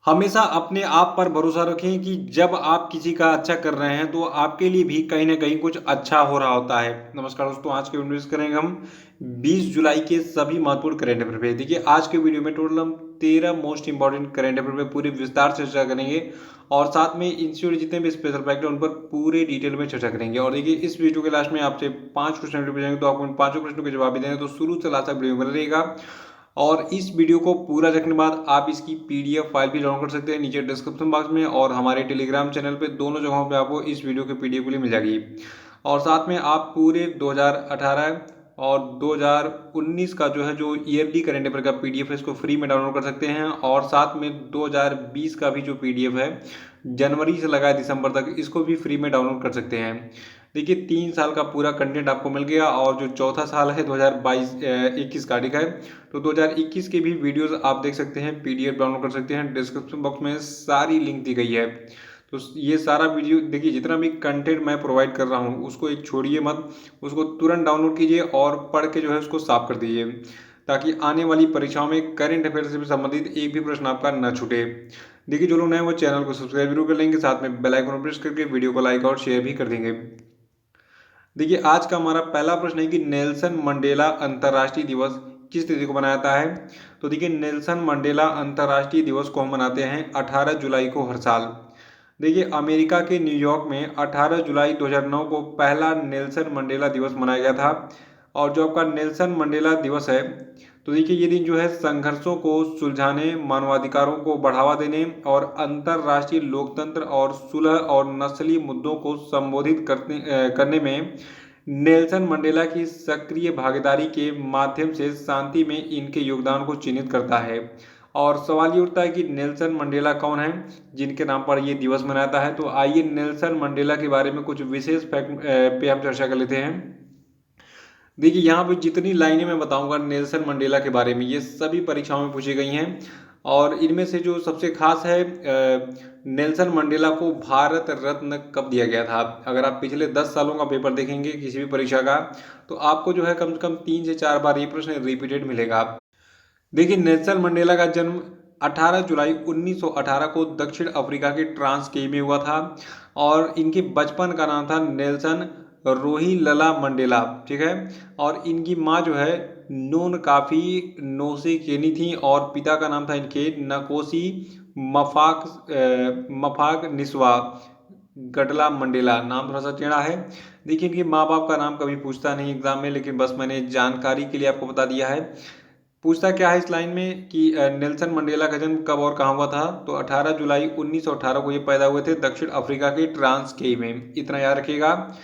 हमेशा अपने आप पर भरोसा रखें कि जब आप किसी का अच्छा कर रहे हैं तो आपके लिए भी कहीं न कहीं कुछ अच्छा हो रहा होता है। नमस्कार दोस्तों, आज के वीडियो में डिस्कस करेंगे हम 20 जुलाई के सभी महत्वपूर्ण करंट अफेयर पे। देखिए आज के वीडियो में टोटल हम 13 मोस्ट इंपोर्टेंट करंट अफेयर पे पूरे विस्तार से चर्चा करेंगे और साथ में इनसे जुड़े जितने भी स्पेशल फैक्ट हैं उन पर पूरे डिटेल में चर्चा करेंगे। और देखिए इस वीडियो के लास्ट में आपसे 5 क्वेश्चन पूछेंगे तो आपको इन पाँचों प्रश्नों के जवाब भी देने, तो शुरू से लास्ट तक वीडियो में बने रहिएगा। और इस वीडियो को पूरा देखने के बाद आप इसकी पीडीएफ फाइल भी डाउनलोड कर सकते हैं नीचे डिस्क्रिप्शन बॉक्स में, और हमारे टेलीग्राम चैनल पे दोनों जगहों पे आपको इस वीडियो की पीडीएफ के लिए मिल जाएगी। और साथ में आप पूरे 2018 और 2019 का जो ईयरली करंट अफेयर का पीडीएफ है इसको फ्री में डाउनलोड कर सकते हैं। और साथ में 2020 का भी जो पीडीएफ है जनवरी से लगाए दिसंबर तक, इसको भी फ्री में डाउनलोड कर सकते हैं। देखिए 3 साल का पूरा कंटेंट आपको मिल गया। और जो चौथा साल है 2022-21 का, ठीक है, तो 2021 के भी वीडियोस आप देख सकते हैं, पीडीएफ डाउनलोड कर सकते हैं। डिस्क्रिप्शन बॉक्स में सारी लिंक दी गई है। तो ये सारा वीडियो देखिए, जितना भी कंटेंट मैं प्रोवाइड कर रहा हूँ उसको एक छोड़िए मत, उसको तुरंत डाउनलोड कीजिए और पढ़ के जो है उसको साफ कर दीजिए, ताकि आने वाली परीक्षाओं में करंट अफेयर से संबंधित एक भी प्रश्न आपका न छूटे। देखिए जो लोग नए वो चैनल को सब्सक्राइब जरूर कर लेंगे, साथ में बेल आइकन प्रेस करके वीडियो को लाइक और शेयर भी कर देंगे। देखिए आज का हमारा पहला प्रश्न है कि नेल्सन मंडेला अंतर्राष्ट्रीय दिवस किस तिथि को मनाया जाता है। तो देखिए नेल्सन मंडेला अंतर्राष्ट्रीय दिवस को हम मनाते हैं 18 जुलाई को हर साल। देखिए अमेरिका के न्यूयॉर्क में 18 जुलाई 2009 को पहला नेल्सन मंडेला दिवस मनाया गया था। और जो आपका नेल्सन मंडेला दिवस है, तो देखिए ये दिन जो है संघर्षों को सुलझाने, मानवाधिकारों को बढ़ावा देने और अंतर्राष्ट्रीय लोकतंत्र और सुलह और नस्लीय मुद्दों को संबोधित करने में नेल्सन मंडेला की सक्रिय भागीदारी के माध्यम से शांति में इनके योगदान को चिन्हित करता है। और सवाल ये उठता है कि नेल्सन मंडेला कौन है जिनके नाम पर ये दिवस मनाता है। तो आइए नेल्सन मंडेला के बारे में कुछ विशेष फैक्ट पे हम चर्चा कर लेते हैं। देखिए यहाँ पे जितनी लाइनें मैं बताऊंगा नेल्सन मंडेला के बारे में, ये सभी परीक्षाओं में पूछी गई हैं। और इनमें से जो सबसे खास है, नेल्सन मंडेला को भारत रत्न कब दिया गया था। अगर आप पिछले 10 सालों का पेपर देखेंगे किसी भी परीक्षा का, तो आपको जो है कम से कम 3 से 4 बार ये प्रश्न रिपीटेड मिलेगा। देखिए नेल्सन मंडेला का जन्म 18 जुलाई 1918 को दक्षिण अफ्रीका के ट्रांसकेई में हुआ था। और इनके बचपन का नाम था नेल्सन रोहिलला मंडेला, ठीक है। और इनकी माँ जो है नून काफी नोसे केनी थी, और पिता का नाम था इनके नकोसी मफाक निस्वा गडला मंडेला। नाम थोड़ा सा टेढ़ा है। देखिए इनके माँ बाप का नाम कभी पूछता नहीं एग्जाम में, लेकिन बस मैंने जानकारी के लिए आपको बता दिया है। पूछता क्या है इस लाइन में कि नेल्सन मंडेला का जन्म कब और कहाँ हुआ था। तो 18 जुलाई 1918 को ये पैदा हुए थे दक्षिण अफ्रीका के ट्रांसकेई में, इतना याद रखिएगा।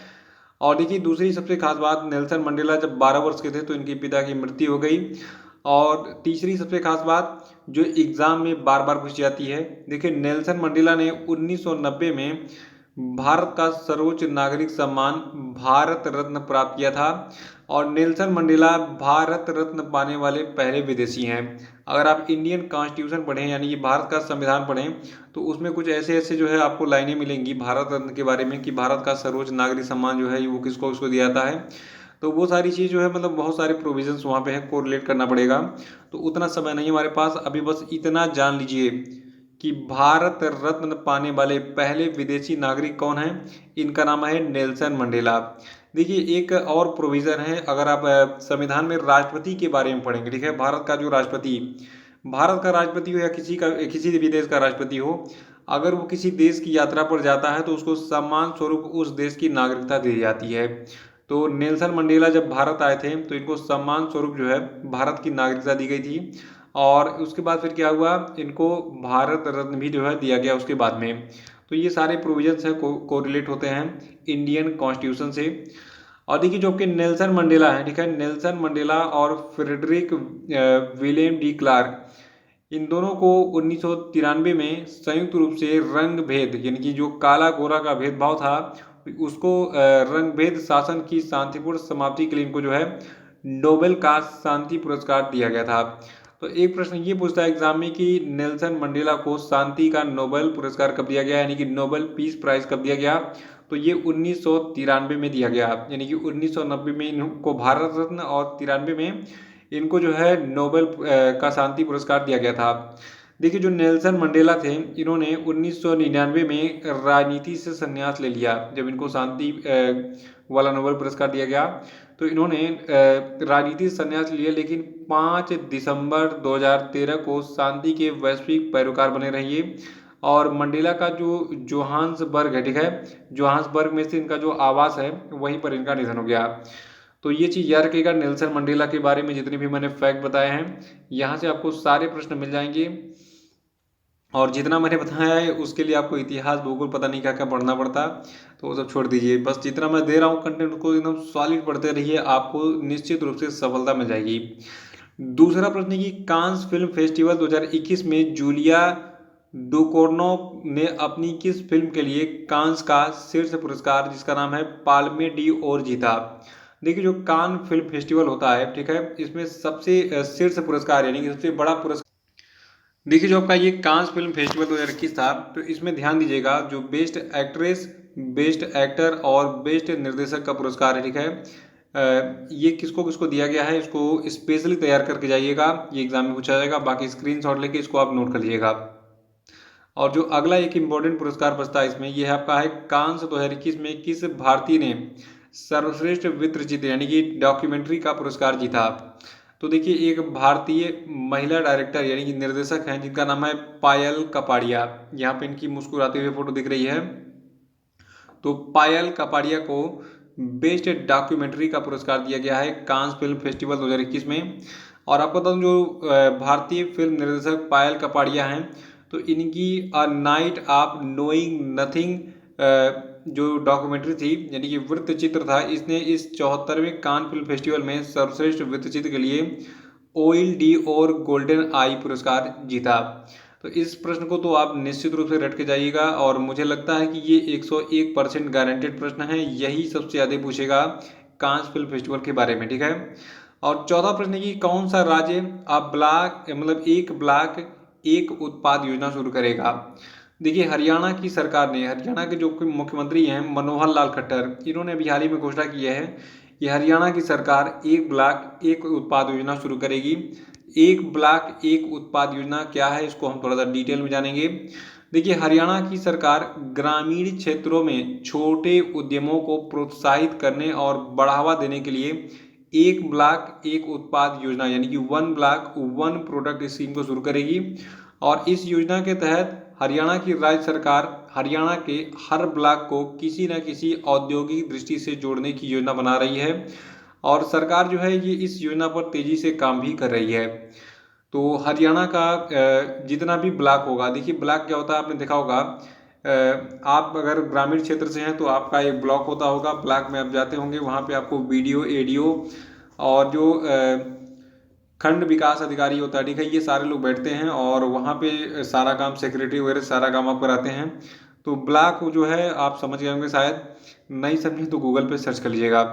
और देखिए दूसरी सबसे खास बात, नेल्सन मंडेला जब 12 वर्ष के थे तो इनके पिता की मृत्यु हो गई। और तीसरी सबसे खास बात जो एग्जाम में बार बार पूछी जाती है, देखिए नेल्सन मंडेला ने 1990 में भारत का सर्वोच्च नागरिक सम्मान भारत रत्न प्राप्त किया था। और नेल्सन मंडेला भारत रत्न पाने वाले पहले विदेशी हैं। अगर आप इंडियन कॉन्स्टिट्यूशन पढ़ें, यानी कि भारत का संविधान पढ़ें, तो उसमें कुछ ऐसे ऐसे जो है आपको लाइनें मिलेंगी भारत रत्न के बारे में कि भारत का सर्वोच्च नागरिक सम्मान जो है वो किसको उसको दिया जाता है। तो वो सारी चीज़ जो है मतलब बहुत सारे प्रोविजंस वहाँ पे है, कोरिलेट करना पड़ेगा। तो उतना समय नहीं हमारे पास, अभी बस इतना जान लीजिए कि भारत रत्न पाने वाले पहले विदेशी नागरिक कौन हैं। इनका नाम है नेल्सन मंडेला। देखिए एक और प्रोविज़न है, अगर आप संविधान में राष्ट्रपति के बारे में पढ़ेंगे, ठीक है, भारत का जो राष्ट्रपति, भारत का राष्ट्रपति हो या किसी भी देश का राष्ट्रपति हो, अगर वो किसी देश की यात्रा पर जाता है तो उसको सम्मान स्वरूप उस देश की नागरिकता दी जाती है। तो नेल्सन मंडेला जब भारत आए थे तो इनको सम्मान स्वरूप जो है भारत की नागरिकता दी गई थी। और उसके बाद फिर क्या हुआ, इनको भारत रत्न भी जो है दिया गया उसके बाद में। तो ये सारे प्रोविजंस हैं कोरिलेट होते हैं इंडियन कॉन्स्टिट्यूशन से। और देखिए जो आपके नेल्सन मंडेला है, ठीक है, नेल्सन मंडेला और फ्रेडरिक विलियम डी क्लार्क, इन दोनों को 1993 में संयुक्त रूप से रंग भेद, यानी कि जो काला गोरा का भेदभाव था उसको रंग भेद शासन की शांतिपूर्ण समाप्ति के लिए इनको जो है नोबेल का शांति पुरस्कार दिया गया था। तो एक प्रश्न ये पूछता है एग्जाम में कि नेल्सन मंडेला को शांति का नोबेल पुरस्कार कब दिया गया, यानी कि नोबेल पीस प्राइज कब दिया गया। तो ये 1993 में दिया गया, यानी कि 1990 में इनको भारत रत्न और 93 में इनको जो है नोबेल का शांति पुरस्कार दिया गया था। देखिए जो नेल्सन मंडेला थे, इन्होंने 1999 में राजनीति से संन्यास ले लिया। जब इनको शांति वाला नोबेल पुरस्कार दिया गया तो इन्होंने राजनीति से संन्यास लिया, लेकिन 5 दिसंबर 2013 को शांति के वैश्विक पैरोकार बने रहिए। और मंडेला का जो जोहान्सबर्ग है, ठीक है, जोहान्सबर्ग में से इनका जो आवास है वहीं पर इनका निधन हो गया। तो ये चीज़ याद रखिएगा, नेल्सन मंडेला के बारे में जितने भी मैंने फैक्ट बताए हैं, यहाँ से आपको सारे प्रश्न मिल जाएंगे। और जितना मैंने बताया है उसके लिए आपको इतिहास भूगोल पता नहीं क्या क्या पढ़ना पड़ता, तो वो सब छोड़ दीजिए। बस जितना मैं दे रहा हूँ कंटेंट उसको एकदम सॉलिड पढ़ते रहिए, आपको निश्चित रूप से सफलता मिल जाएगी। दूसरा प्रश्न है कि कांस फिल्म फेस्टिवल 2021 में जूलिया डुकोर्नोव ने अपनी किस फिल्म के लिए कांस का शीर्ष पुरस्कार, जिसका नाम है पाल्मे डी ओर, जीता। देखिए जो कान फिल्म फेस्टिवल होता है, ठीक है, इसमें सबसे शीर्ष पुरस्कार यानी कि सबसे बड़ा पुरस्कार, देखिए जो आपका ये कांस फिल्म फेस्टिवल 2021 था, तो इसमें ध्यान दीजिएगा जो बेस्ट एक्ट्रेस, बेस्ट एक्टर और बेस्ट निर्देशक का पुरस्कार है, ठीक है, ये किसको किसको दिया गया है इसको स्पेशली तैयार करके जाइएगा, ये एग्जाम में पूछा जाएगा। बाकी स्क्रीनशॉट लेके इसको आप नोट कर लीजिएगा। और जो अगला एक इम्पोर्टेंट पुरस्कार बचता है इसमें, यह आपका है कांस 2021 में किस भारतीय ने सर्वश्रेष्ठ वृत्तचित्र यानी कि डॉक्यूमेंट्री का पुरस्कार जीता। तो देखिए एक भारतीय महिला डायरेक्टर यानी कि निर्देशक हैं जिनका नाम है पायल कपाड़िया। यहाँ पे इनकी मुस्कुराते हुए फोटो दिख रही है। तो पायल कपाड़िया को बेस्ट डॉक्यूमेंट्री का पुरस्कार दिया गया है कांस फिल्म फेस्टिवल 2021 में। और आपको बता दूं जो भारतीय फिल्म निर्देशक पायल कपाड़िया हैं, तो इनकी a night of knowing nothing जो डॉक्यूमेंट्री थी यानी कि वृत्तचित्र था, इसने इस 74वें कान फिल्म फेस्टिवल में सर्वश्रेष्ठ वृत्तचित्र के लिए ओइल डी और गोल्डन आई पुरस्कार जीता। तो इस प्रश्न को तो आप निश्चित रूप से रट के जाइएगा, और मुझे लगता है कि ये 101% गारंटेड प्रश्न है, यही सबसे ज़्यादा पूछेगा कांस फिल्म फेस्टिवल के बारे में, ठीक है। और चौथा प्रश्न है कि कौन सा राज्य अब ब्लॉक मतलब एक ब्लॉक एक उत्पाद योजना शुरू करेगा। देखिए हरियाणा की सरकार ने, हरियाणा के जो मुख्यमंत्री हैं मनोहर लाल खट्टर, इन्होंने अभी हाल ही में घोषणा की है कि हरियाणा की सरकार एक ब्लॉक एक उत्पाद योजना शुरू करेगी। एक ब्लॉक एक उत्पाद योजना क्या है, इसको हम थोड़ा सा डिटेल में जानेंगे। देखिए हरियाणा की सरकार ग्रामीण क्षेत्रों में छोटे उद्यमों को प्रोत्साहित करने और बढ़ावा देने के लिए एक ब्लॉक एक उत्पाद योजना यानी कि one block one product scheme को शुरू करेगी। और इस योजना के तहत हरियाणा की राज्य सरकार हरियाणा के हर ब्लॉक को किसी न किसी औद्योगिक दृष्टि से जोड़ने की योजना बना रही है। और सरकार जो है ये इस योजना पर तेजी से काम भी कर रही है। तो हरियाणा का जितना भी ब्लॉक होगा, देखिए ब्लॉक क्या होता है आपने देखा होगा, आप अगर ग्रामीण क्षेत्र से हैं तो आपका एक ब्लॉक होता होगा, ब्लॉक में आप जाते होंगे, वहाँ पे आपको बीडीओ एडीओ और जो खंड विकास अधिकारी होता है, ठीक है, ये सारे लोग बैठते हैं और वहाँ पे सारा काम सेक्रेटरी वगैरह सारा काम आप कराते हैं। तो ब्लॉक जो है आप समझ गए होंगे, शायद नहीं समझे तो गूगल पे सर्च कर लीजिएगा।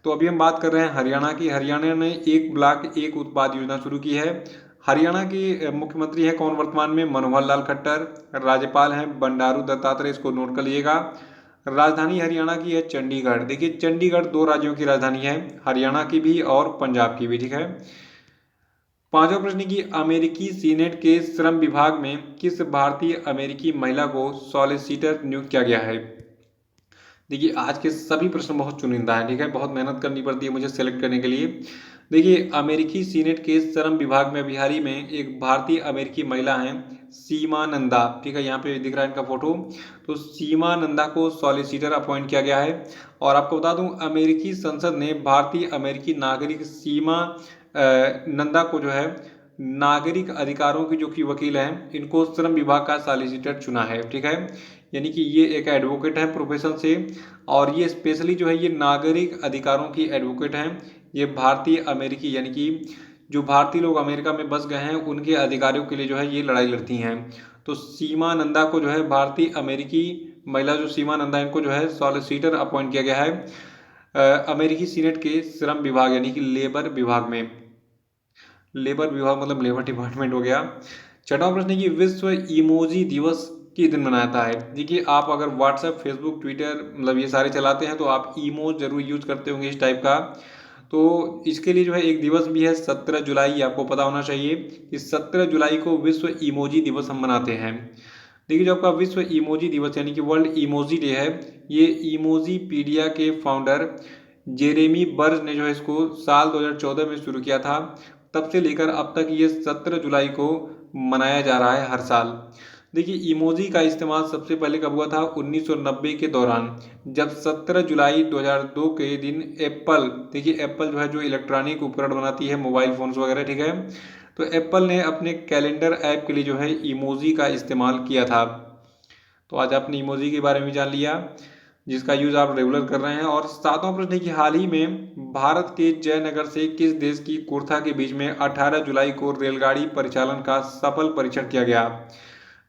तो अभी हम बात कर रहे हैं हरियाणा की। हरियाणा ने एक ब्लॉक एक उत्पाद योजना शुरू की है। हरियाणा के मुख्यमंत्री है कौन वर्तमान में, मनोहर लाल खट्टर। राज्यपाल हैं बंडारू दत्तात्रेय, इसको नोट कर लीजिएगा। राजधानी हरियाणा की है चंडीगढ़। देखिए चंडीगढ़ दो राज्यों की राजधानी है, हरियाणा की भी और पंजाब की भी, ठीक है। पांचवा प्रश्न की अमेरिकी सीनेट के श्रम विभाग में किस भारतीय अमेरिकी महिला को सॉलिसिटर नियुक्त किया गया है। देखिए आज के सभी प्रश्न बहुत चुनिंदा हैं, ठीक है, बहुत मेहनत करनी पड़ती है मुझे सेलेक्ट करने के लिए। देखिए अमेरिकी सीनेट के श्रम विभाग में बिहार में एक भारतीय अमेरिकी महिला हैं सीमा नंदा, ठीक है, यहाँ पे दिख रहा है इनका फोटो। तो सीमा नंदा को सॉलिसिटर अपॉइंट किया गया है। और आपको बता दूं अमेरिकी संसद ने भारतीय अमेरिकी नागरिक सीमा नंदा को जो है नागरिक अधिकारों की जो कि वकील हैं, इनको श्रम विभाग का सॉलिसिटर चुना है, ठीक है। यानी कि ये एक एडवोकेट है प्रोफेशन से, और ये स्पेशली जो है ये नागरिक अधिकारों की एडवोकेट हैं। ये भारतीय अमेरिकी यानी कि जो भारतीय लोग अमेरिका में बस गए हैं उनके अधिकारों के लिए जो है ये लड़ाई लड़ती हैं। तो सीमा नंदा को जो है भारतीय अमेरिकी महिला जो सीमा नंदा इनको जो है सॉलिसिटर अपॉइंट किया गया है अमेरिकी सीनेट के श्रम विभाग यानी कि लेबर विभाग में। लेबर विभाग मतलब लेबर डिपार्टमेंट हो गया। छठवां प्रश्न है कि विश्व इमोजी दिवस किस दिन मनाता है। देखिए आप अगर व्हाट्सएप फेसबुक ट्विटर मतलब ये सारे चलाते हैं तो आप इमोज जरूर यूज करते होंगे इस टाइप का। तो इसके लिए जो है एक दिवस भी है 17 जुलाई, आपको पता होना चाहिए कि 17 जुलाई को विश्व इमोजी दिवस हम मनाते हैं। देखिए जो आपका विश्व इमोजी दिवस यानी कि वर्ल्ड इमोजी डे है, ये इमोजी पीडिया के फाउंडर जेरेमी बर्ज ने जो है इसको साल 2014 में शुरू किया था। तब से लेकर अब तक ये 17 जुलाई को मनाया जा रहा है हर साल। देखिए इमोजी का इस्तेमाल सबसे पहले कब हुआ था? 1990 के दौरान, जब 17 जुलाई 2002 के दिन एप्पल, देखिए एप्पल जो है जो इलेक्ट्रॉनिक उपकरण बनाती है, मोबाइल फोन्स वगैरह, ठीक है, तो एप्पल ने अपने कैलेंडर ऐप के लिए जो है इमोजी का इस्तेमाल किया था। तो आज आपने इमोजी के बारे में जान लिया, जिसका यूज आप रेगुलर कर रहे हैं। और सातवां प्रश्न है कि हाल ही में भारत के जयनगर से किस देश की कुर्था के बीच में 18 जुलाई को रेलगाड़ी परिचालन का सफल परीक्षण किया गया?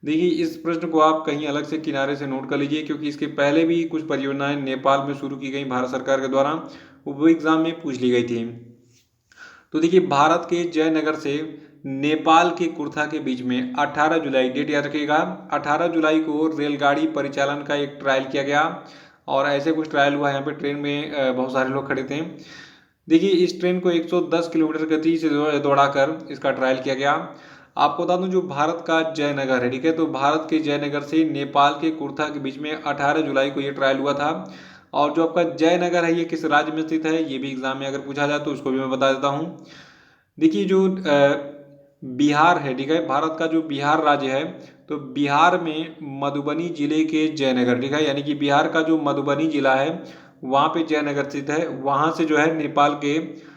देखिए इस प्रश्न को आप कहीं अलग से किनारे से नोट कर लीजिए, क्योंकि इसके पहले भी कुछ परियोजनाएं नेपाल में शुरू की गई भारत सरकार के द्वारा, वो एग्जाम में पूछ ली गई थी। तो देखिए भारत के जयनगर से नेपाल के कुर्था के बीच में 18 जुलाई, डेट याद रखिएगा, 18 जुलाई को रेलगाड़ी परिचालन का एक ट्रायल किया गया। और ऐसे कुछ ट्रायल हुआ, यहाँ पे ट्रेन में बहुत सारे लोग खड़े थे। देखिए इस ट्रेन को 110 किलोमीटर गति से दौड़ाकर इसका ट्रायल किया गया। आपको बता दूं जो भारत का जयनगर है, ठीक है, तो भारत के जयनगर से नेपाल के कुर्था के बीच में 18 जुलाई को ये ट्रायल हुआ था। और जो आपका जयनगर है ये किस राज्य में स्थित है, ये भी एग्जाम में अगर पूछा जाए तो उसको भी मैं बता देता हूँ। देखिए जो बिहार है, ठीक है, भारत का जो बिहार राज्य है, तो बिहार में मधुबनी जिले के जयनगर, ठीक है, यानी कि बिहार का जो मधुबनी जिला है वहाँ पे जयनगर स्थित है। वहाँ से जो है नेपाल के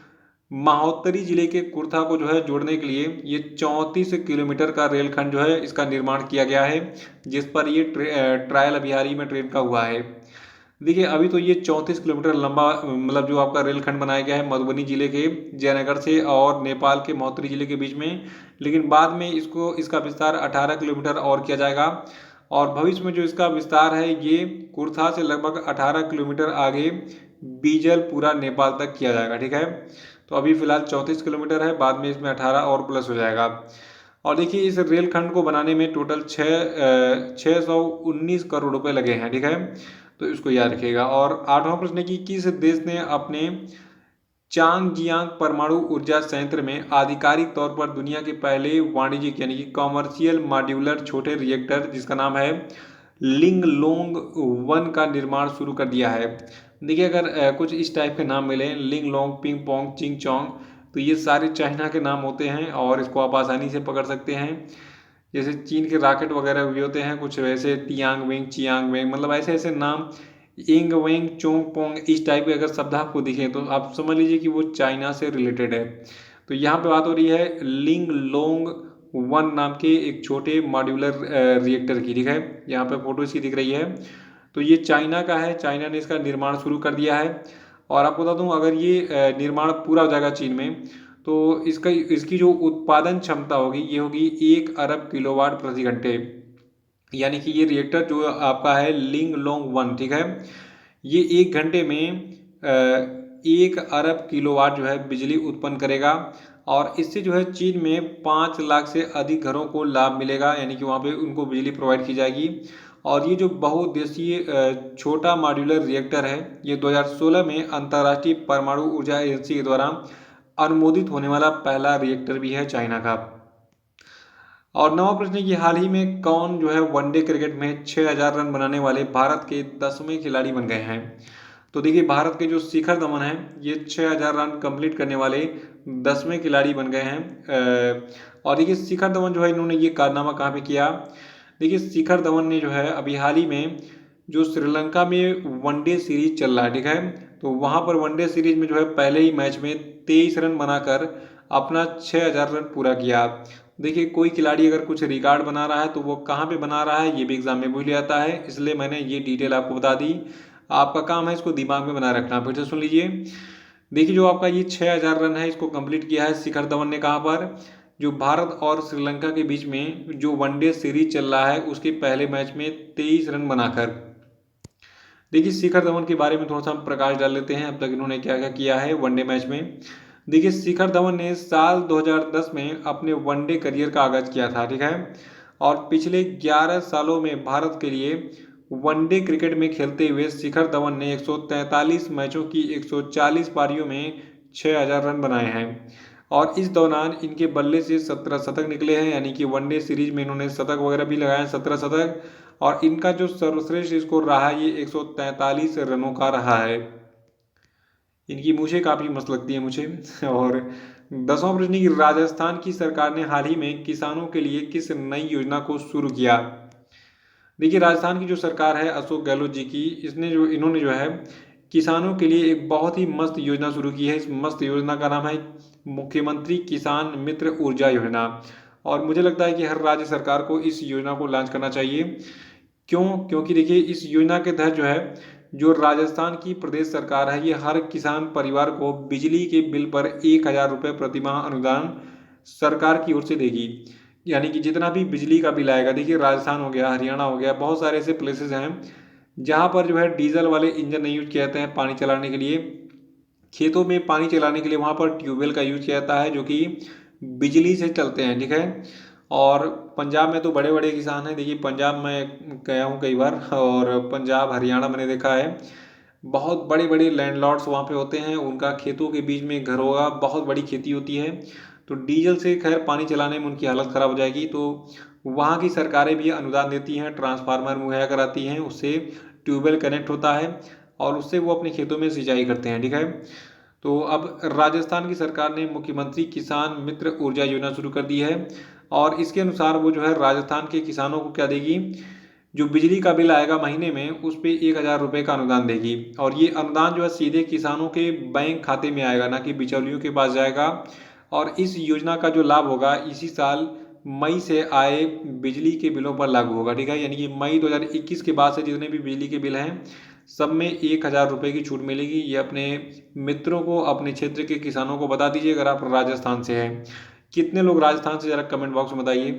महोत्तरी जिले के कुर्था को जो है जोड़ने के लिए ये 34 किलोमीटर का रेलखंड जो है इसका निर्माण किया गया है, जिस पर ये ट्रायल अभी हाल ही में ट्रेन का हुआ है। देखिए अभी तो ये 34 किलोमीटर लंबा, मतलब जो आपका रेलखंड बनाया गया है मधुबनी जिले के जयनगर से और नेपाल के महोत्तरी जिले के बीच में, लेकिन बाद में इसका विस्तार 18 किलोमीटर और किया जाएगा। और भविष्य में जो इसका विस्तार है ये कुर्था से लगभग 18 किलोमीटर आगे बीजलपुरा नेपाल तक किया जाएगा, ठीक है। तो अभी फिलहाल 34 किलोमीटर है, बाद में इसमें 18 और प्लस हो जाएगा। और देखिए इस रेलखंड को बनाने में टोटल 619 करोड़ रुपए लगे हैं, ठीक है, तो इसको याद रखिएगा। और आठवां प्रश्न है कि किस देश ने अपने चांगजियांग परमाणु ऊर्जा संयंत्र में आधिकारिक तौर पर दुनिया के पहले वाणिज्यिक यानी कि कॉमर्शियल मॉड्यूलर छोटे रिएक्टर जिसका नाम है लिंगलोंग 1 का निर्माण शुरू कर दिया है? देखिए अगर कुछ इस टाइप के नाम मिले, लिंगलोंग, पिंग पोंग, चिंग चोंग, तो ये सारे चाइना के नाम होते हैं और इसको आप आसानी से पकड़ सकते हैं। जैसे चीन के रॉकेट वगैरह भी होते हैं कुछ वैसे, तियांग वेंग, चियांग वेंग, मतलब ऐसे ऐसे नाम, इंग वेंग, चोंग पोंग, इस टाइप के अगर शब्द आपको दिखे तो आप समझ लीजिए कि वो चाइना से रिलेटेड है। तो यहाँ पे बात हो रही है लिंग लोंग 1 नाम के एक छोटे मॉड्यूलर रिएक्टर की, ठीक है, यहाँ पे फोटो इसकी दिख रही है। तो ये चाइना का है, चाइना ने इसका निर्माण शुरू कर दिया है। और आपको बता दूं अगर ये निर्माण पूरा हो जाएगा चीन में, तो इसकी जो उत्पादन क्षमता होगी ये होगी 1 अरब किलोवाट प्रति घंटे। यानी कि ये रिएक्टर जो आपका है लिंग लोंग 1, ठीक है, ये 1 घंटे में 1 अरब किलोवाट जो है बिजली उत्पन्न करेगा। और इससे जो है चीन में 5 लाख से अधिक घरों को लाभ मिलेगा, यानी कि वहाँ पे उनको बिजली प्रोवाइड की जाएगी। और ये जो बहुउद्देशीय छोटा मॉड्यूलर रिएक्टर है ये 2016 में अंतर्राष्ट्रीय परमाणु ऊर्जा एजेंसी के द्वारा अनुमोदित होने वाला पहला रिएक्टर भी है चाइना का। और नवा प्रश्न है कि हाल ही में कौन जो है वनडे क्रिकेट में 6000 रन बनाने वाले भारत के 10वें खिलाड़ी बन गए हैं? तो देखिए भारत के जो शिखर धवन हैं ये 6000 रन कंप्लीट करने वाले 10वें खिलाड़ी बन गए हैं। और देखिए शिखर धवन जो है इन्होंने ये कारनामा कहाँ पे किया? देखिए शिखर धवन ने जो है अभी हाल ही में जो श्रीलंका में वनडे सीरीज चल रहा है, ठीक है, तो वहाँ पर वनडे सीरीज में जो है पहले ही मैच में 23 रन बनाकर अपना 6000 रन पूरा किया। देखिए कोई खिलाड़ी अगर कुछ रिकॉर्ड बना रहा है तो वो कहाँ पे बना रहा है ये भी एग्जाम में पूछ लिया जाता है, इसलिए मैंने ये डिटेल आपको बता दी। आपका काम है इसको दिमाग में बना रखना। फिर से सुन लीजिए, देखिए जो आपका ये 6000 रन है इसको कंप्लीट किया है शिखर धवन ने कहाँ पर? जो भारत और श्रीलंका के बीच में जो वनडे सीरीज चल रहा है उसके पहले मैच में 23 रन बनाकर। देखिए शिखर धवन के बारे में थोड़ा सा हम प्रकाश डाल लेते हैं अब तक इन्होंने क्या क्या किया है वनडे मैच में। देखिए शिखर धवन ने साल 2010 में अपने वनडे करियर का आगाज किया था, ठीक है, और पिछले 11 सालों में भारत के लिए वनडे क्रिकेट में खेलते हुए शिखर धवन ने 143 मैचों की 140 पारियों में 6000 रन बनाए हैं और इस दौरान इनके बल्ले से 17 शतक निकले हैं, यानी कि वनडे सीरीज में इन्होंने शतक वगैरह भी लगाए हैं, 17 शतक। और इनका जो सर्वश्रेष्ठ स्कोर रहा है ये 143 रनों का रहा है। इनकी मूछें काफ़ी मस्त लगती हैं मुझे। और 10वां प्रश्न कि राजस्थान की सरकार ने हाल ही में किसानों के लिए किस नई योजना को शुरू किया। देखिए, राजस्थान की जो सरकार है अशोक गहलोत जी की, इन्होंने जो है किसानों के लिए एक बहुत ही मस्त योजना शुरू की है। इस मस्त योजना का नाम है मुख्यमंत्री किसान मित्र ऊर्जा योजना। और मुझे लगता है कि हर राज्य सरकार को इस योजना को लॉन्च करना चाहिए। क्यों? क्योंकि देखिए, इस योजना के तहत जो है जो राजस्थान की प्रदेश सरकार है ये हर किसान परिवार को बिजली के बिल पर 1000 रुपये प्रति माह अनुदान सरकार की ओर से देगी। यानी कि जितना भी बिजली का बिल आएगा, देखिए राजस्थान हो गया, हरियाणा हो गया, बहुत सारे ऐसे प्लेसेस हैं जहाँ पर जो है डीजल वाले इंजन नहीं यूज किए जाते हैं पानी चलाने के लिए। खेतों में पानी चलाने के लिए वहाँ पर ट्यूबवेल का यूज किया जाता है जो कि बिजली से चलते हैं, ठीक है। और पंजाब में तो बड़े बड़े किसान हैं। देखिए, पंजाब में गया हूँ कई बार, और पंजाब हरियाणा मैंने देखा है, बहुत बड़े बड़े लैंडलॉर्ड्स वहाँ पे होते हैं, उनका खेतों के बीच में घर होगा, बहुत बड़ी खेती होती है। तो डीजल से खैर पानी चलाने में उनकी हालत ख़राब हो जाएगी, तो वहाँ की सरकारें भी अनुदान देती हैं, ट्रांसफार्मर मुहैया कराती हैं, उससे ट्यूबवेल कनेक्ट होता है और उससे वो अपने खेतों में सिंचाई करते हैं, ठीक है। तो अब राजस्थान की सरकार ने मुख्यमंत्री किसान मित्र ऊर्जा योजना शुरू कर दी है और इसके अनुसार वो जो है राजस्थान के किसानों को क्या देगी, जो बिजली का बिल आएगा महीने में उस पे 1000 रुपये का अनुदान देगी। और ये अनुदान जो है सीधे किसानों के बैंक खाते में आएगा, ना कि बिचौलियों के पास जाएगा। और इस योजना का जो लाभ होगा इसी साल मई से आए बिजली के बिलों पर लागू होगा, ठीक है। यानी कि मई 2021 के बाद से जितने भी बिजली के बिल हैं सब में 1000 रुपये की छूट मिलेगी। ये अपने मित्रों को, अपने क्षेत्र के किसानों को बता दीजिए अगर आप राजस्थान से हैं। कितने लोग राजस्थान से, जरा कमेंट बॉक्स में बताइए।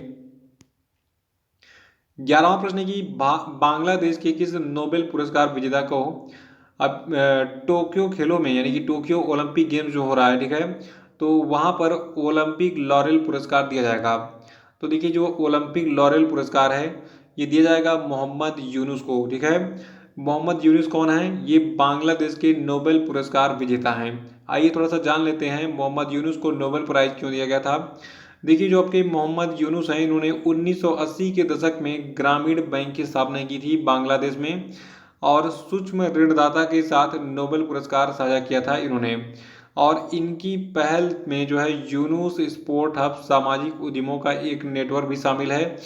11वां प्रश्न है कि बांग्लादेश के किस नोबेल पुरस्कार विजेता को अब टोक्यो खेलों में, यानी कि टोक्यो ओलंपिक गेम्स जो हो रहा है, ठीक है, तो वहाँ पर ओलंपिक लॉरेल पुरस्कार दिया जाएगा। तो देखिए, जो ओलंपिक लॉरेल पुरस्कार है ये दिया जाएगा मोहम्मद यूनुस को, ठीक है। मोहम्मद यूनुस कौन है? ये बांग्लादेश के नोबेल पुरस्कार विजेता हैं। आइए थोड़ा सा जान लेते हैं मोहम्मद यूनुस को नोबेल प्राइज क्यों दिया गया था। देखिए, जो आपके मोहम्मद यूनुस हैं इन्होंने 1980 के दशक में ग्रामीण बैंक की स्थापना की थी बांग्लादेश में और सूक्ष्म ऋणदाता के साथ नोबेल पुरस्कार साझा किया था इन्होंने। और इनकी पहल में जो है यूनुस स्पोर्ट हब सामाजिक उद्यमों का एक नेटवर्क भी शामिल है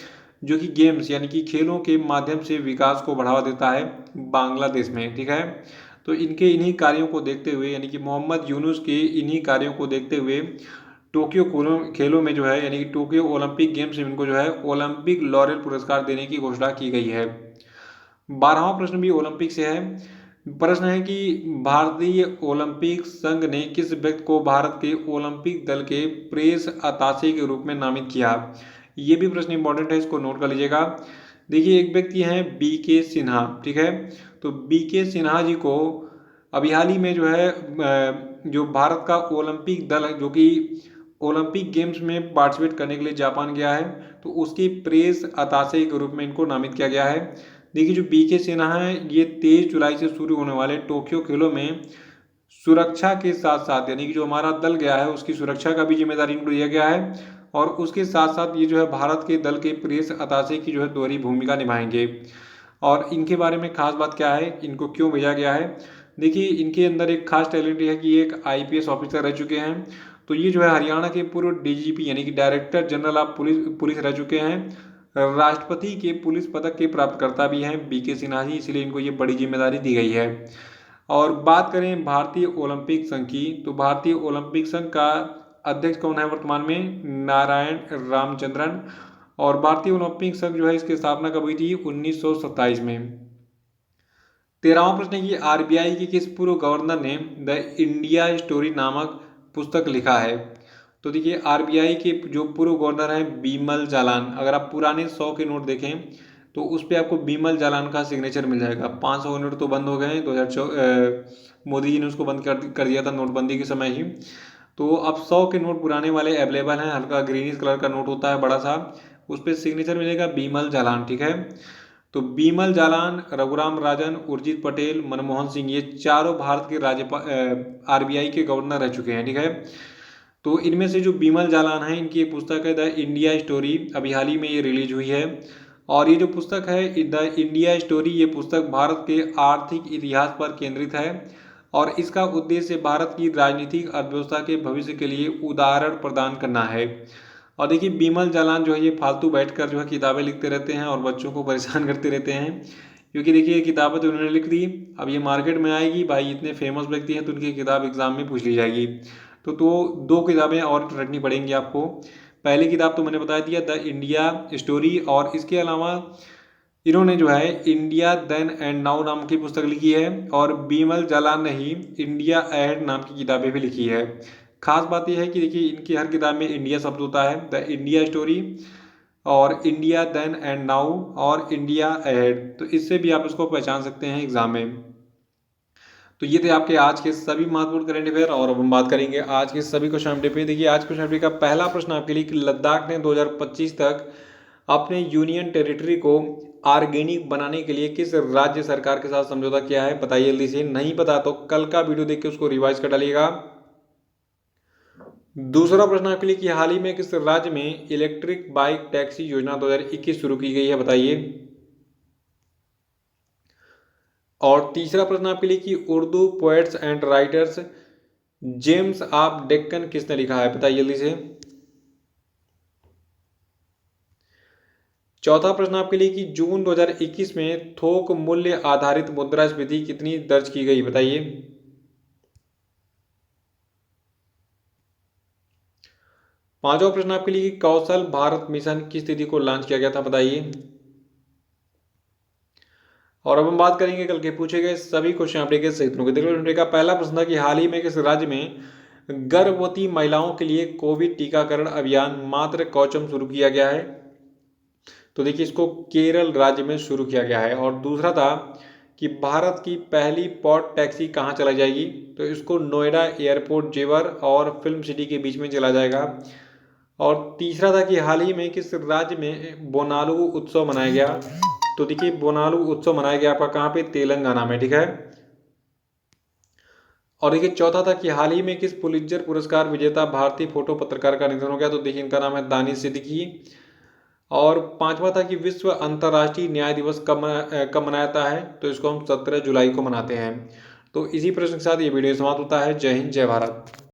जो कि गेम्स यानी कि खेलों के माध्यम से विकास को बढ़ावा देता है बांग्लादेश में, ठीक है। तो इनके इन्हीं कार्यों को देखते हुए, यानी कि मोहम्मद यूनुस के इन्हीं कार्यों को देखते हुए टोक्यो खेलों में जो है, यानी कि टोक्यो ओलंपिक गेम्स में इनको जो है ओलंपिक लॉरेल पुरस्कार देने की घोषणा की गई है। 12वां प्रश्न भी ओलंपिक से है। प्रश्न है कि भारतीय ओलंपिक संघ ने किस व्यक्ति को भारत के ओलंपिक दल के प्रेस अताशे के रूप में नामित किया। ये भी प्रश्न इंपॉर्टेंट है, इसको नोट कर लीजिएगा। देखिए, एक व्यक्ति हैं BK सिन्हा, ठीक है। तो BK सिन्हा जी को अभी हाल ही में जो है जो भारत का ओलंपिक दल है जो कि ओलंपिक गेम्स में पार्टिसिपेट करने के लिए जापान गया है, तो उसकी प्रेस अताशे के रूप में इनको नामित किया गया है। देखिए, जो BK सिन्हा है ये 23 जुलाई से शुरू होने वाले टोक्यो खेलों में सुरक्षा के साथ साथ, यानी कि जो हमारा दल गया है उसकी सुरक्षा का भी जिम्मेदारी इनको दिया गया है और उसके साथ साथ ये जो है भारत के दल के प्रेस अताशे की जो है दोहरी भूमिका निभाएंगे। और इनके बारे में खास बात क्या है, इनको क्यों भेजा गया है। देखिए, इनके अंदर एक खास टैलेंट है कि ये एक IPS ऑफिसर रह चुके हैं। तो ये जो है हरियाणा के पूर्व DGP यानी कि डायरेक्टर जनरल ऑफ पुलिस रह चुके हैं। राष्ट्रपति के पुलिस पदक के प्राप्तकर्ता भी हैं BK सिन्हा जी, इसलिए इनको ये बड़ी जिम्मेदारी दी गई है। और बात करें भारतीय ओलंपिक संघ की, तो भारतीय ओलंपिक संघ का अध्यक्ष कौन है वर्तमान में? नारायण रामचंद्रन। और भारतीय ओलंपिक संघ जो है इसकी स्थापना कब हुई थी? 1927 में। 13वां प्रश्न है कि RBI के किस पूर्व गवर्नर ने द इंडिया स्टोरी नामक पुस्तक लिखा है। तो देखिए, RBI के जो पूर्व गवर्नर हैं बिमल जालान। अगर आप पुराने 100 के नोट देखें तो उस पर आपको बिमल जालान का सिग्नेचर मिल जाएगा। 500 नोट तो बंद हो गए हैं, 2004 मोदी जी ने उसको बंद कर दिया था नोटबंदी के समय ही। तो अब 100 के नोट पुराने वाले अवेलेबल हैं, हल्का ग्रीनिश कलर का नोट होता है बड़ा सा, उस पर सिग्नेचर मिलेगा बिमल जालान, ठीक है। तो बीमल जालान, रघुराम राजन, उर्जित पटेल, मनमोहन सिंह, ये चारों भारत के राज्यपाल आरबीआई के गवर्नर रह चुके हैं। ठीक है, तो इनमें से जो बीमल जालान है, इनकी एक पुस्तक है द इंडिया स्टोरी, अभी हाल ही में ये रिलीज हुई है। और ये जो पुस्तक है द इंडिया स्टोरी, ये पुस्तक भारत के आर्थिक इतिहास पर केंद्रित है और इसका उद्देश्य भारत की राजनीतिक अर्थव्यवस्था के भविष्य के लिए उदाहरण प्रदान करना है। और देखिए बीमल जालान जो है ये फालतू बैठकर जो है किताबें लिखते रहते हैं और बच्चों को परेशान करते रहते हैं, क्योंकि देखिए ये किताबें तो उन्होंने लिख दी, अब ये मार्केट में आएगी, भाई इतने फेमस व्यक्ति हैं तो उनकी किताब एग्जाम में पूछ ली जाएगी। तो दो किताबें और रखनी पड़ेंगी आपको। पहली किताब तो मैंने बता दिया द इंडिया स्टोरी, और इसके अलावा इन्होंने जो है इंडिया देन एंड नाउ नाम की पुस्तक लिखी है, और बीमल जालान ने ही इंडिया अहेड नाम की किताबें भी लिखी है। खास बात यह है कि देखिए इनकी हर किताब में इंडिया शब्द होता है, द इंडिया स्टोरी और इंडिया देन एंड नाउ और इंडिया अहेड, तो इससे भी आप इसको पहचान सकते हैं एग्जाम में। तो ये थे आपके आज के सभी महत्वपूर्ण करंट अफेयर, और अब हम बात करेंगे आज के सभी क्वेश्चन पे। देखिए आज क्वेश्चन पेपर का पहला प्रश्न आपके लिए कि लद्दाख ने 2025 तक अपने यूनियन टेरिटरी को ऑर्गेनिक बनाने के लिए किस राज्य सरकार के साथ समझौता किया है, बताइए जल्दी से। नहीं पता तो कल का वीडियो देख के उसको रिवाइज कर डालिएगा। दूसरा प्रश्न आपके लिए कि हाल ही में किस राज्य में इलेक्ट्रिक बाइक टैक्सी योजना 2021 शुरू की गई है, बताइए। और तीसरा प्रश्न आपके लिए कि Urdu poets and writers James of Deccan किसने लिखा है, बताइए जल्दी से। चौथा प्रश्न आपके लिए कि जून 2021 में थोक मूल्य आधारित मुद्रास्फीति कितनी दर्ज की गई, बताइए। पांचवा प्रश्न आपके लिए कि कौशल भारत मिशन किस तिथि को लॉन्च किया गया था, बताइए। और अब हम बात करेंगे कल के पूछे गए सभी क्वेश्चन अपडेट के सही उत्तरों के। देखो का पहला प्रश्न था कि हाल ही में किस राज्य में गर्भवती महिलाओं के लिए कोविड टीकाकरण अभियान मात्र कवचम शुरू किया गया है, तो देखिए इसको केरल राज्य में शुरू किया गया है। और दूसरा था कि भारत की पहली पॉड टैक्सी कहाँ चलाई जाएगी, तो इसको नोएडा एयरपोर्ट जेवर और फिल्म सिटी के बीच में चला जाएगा। और तीसरा था कि हाल ही में किस राज्य में बोनालू उत्सव मनाया गया, तो देखिए बोनालू उत्सव मनाया गया आपका कहाँ पे, तेलंगाना में। ठीक है, और देखिए चौथा था कि हाल ही में किस पुलित्जर पुरस्कार विजेता भारतीय फोटो पत्रकार का निधन हो गया, तो देखिए इनका नाम है दानिश सिद्दीकी। और पांचवा था कि विश्व अंतर्राष्ट्रीय न्याय दिवस कब मनाया जाता है, तो इसको हम 17 जुलाई को मनाते हैं। तो इसी प्रश्न के साथ ये वीडियो समाप्त होता है। जय हिंद, जय भारत।